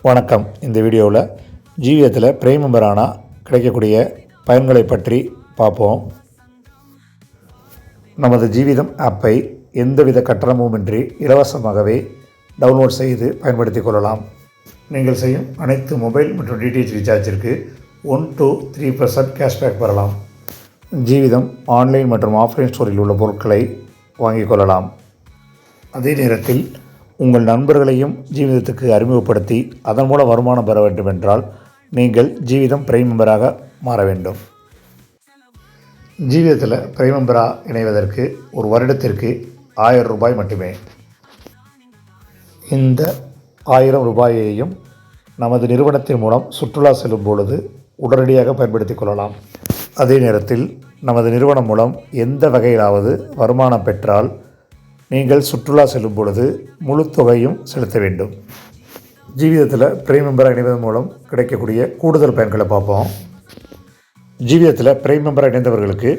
வணக்கம். இந்த வீடியோவில் ஜீவிதத்தில் பிரைம் மெம்பர் ஆனால் கிடைக்கக்கூடிய பயன்களை பற்றி பார்ப்போம். நமது ஜீவிதம் ஆப்பை எந்தவித கட்டணமுமின்றி இலவசமாகவே டவுன்லோட் செய்து பயன்படுத்தி கொள்ளலாம். நீங்கள் செய்யும் அனைத்து மொபைல் மற்றும் டிடிஹெச் ரீசார்ஜிற்கு 1 to 3% கேஷ்பேக் பெறலாம். ஜீவிதம் ஆன்லைன் மற்றும் ஆஃப்லைன் ஸ்டோரில் உள்ள பொருட்களை வாங்கிக் கொள்ளலாம். அதே நேரத்தில் உங்கள் நண்பர்களையும் ஜீவிதத்துக்கு அறிமுகப்படுத்தி அதன் மூலம் வருமானம் பெற வேண்டுமென்றால் நீங்கள் ஜீவிதம் பிரைம் மெம்பராக மாற வேண்டும். ஜீவிதத்தில் பிரைம் மெம்பராக இணைவதற்கு ஒரு வருடத்திற்கு 1000 ரூபாய் மட்டுமே. இந்த 1000 ரூபாயையும் நமது நிறுவனத்தின் மூலம் சுற்றுலா செல்லும் பொழுது உடனடியாக பயன்படுத்தி கொள்ளலாம். அதே நேரத்தில் நமது நிறுவனம் மூலம் எந்த வகையிலாவது வருமானம் பெற்றால் நீங்கள் சுற்றுலா செல்லும் பொழுது முழு தொகையும் செலுத்த வேண்டும். ஜீவிதத்தில் பிரைம் மெம்பராக இணைவதன் மூலம் கிடைக்கக்கூடிய கூடுதல் பயன்களை பார்ப்போம். ஜீவிதத்தில் பிரைம் மெம்பராக இணைந்தவர்களுக்கு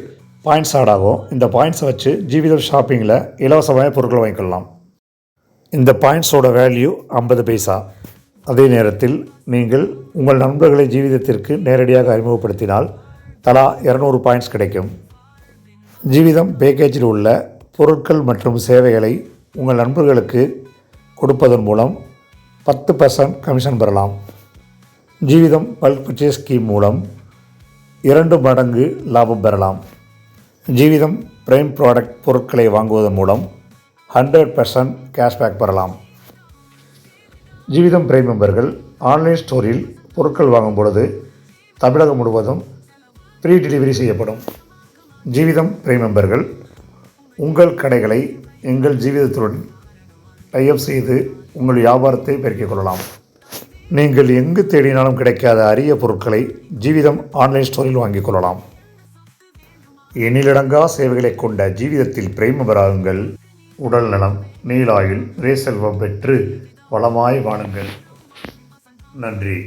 பாயிண்ட்ஸ் ஆட் ஆகும். இந்த பாயிண்ட்ஸை வச்சு ஜீவிதம் ஷாப்பிங்கில் இலவசமாக பொருட்கள் வாங்கிக்கொள்ளலாம். இந்த பாயிண்ட்ஸோட வேல்யூ 50 பைசா. அதே நேரத்தில் நீங்கள் உங்கள் நண்பர்களை ஜீவிதத்திற்கு நேரடியாக அறிமுகப்படுத்தினால் தலா 200 பாயிண்ட்ஸ் கிடைக்கும். ஜீவிதம் பேக்கேஜில் உள்ள பொருட்கள் மற்றும் சேவைகளை உங்கள் நண்பர்களுக்கு கொடுப்பதன் மூலம் 10% கமிஷன் பெறலாம். ஜீவிதம் பல்க் பர்ச்சேஸ் ஸ்கீம் மூலம் 2 மடங்கு லாபம் பெறலாம். ஜீவிதம் பிரைம் ப்ராடக்ட் பொருட்களை வாங்குவதன் மூலம் 100% கேஷ்பேக் பெறலாம். ஜீவிதம் பிரைம் மெம்பர்கள் ஆன்லைன் ஸ்டோரில் பொருட்கள் வாங்கும் பொழுது தமிழகம் முழுவதும் ஃப்ரீ டெலிவரி செய்யப்படும். ஜீவிதம் பிரைம் மெம்பர்கள் உங்கள் கடைகளை எங்கள் ஜீவிதத்துடன் டைப் செய்து உங்கள் வியாபாரத்தை பெருக்கிக் கொள்ளலாம். நீங்கள் எங்கு தேடினாலும் கிடைக்காத அரிய பொருட்களை ஜீவிதம் ஆன்லைன் ஸ்டோரில் வாங்கிக் கொள்ளலாம். எண்ணிலடங்கா சேவைகளை கொண்ட ஜீவிதத்தில் பிரைம் மெம்பர் ஆகுங்கள். உடல் நலம், நீலாயுள், நிறைய செல்வம் பெற்று வளமாய் வாழுங்கள். நன்றி.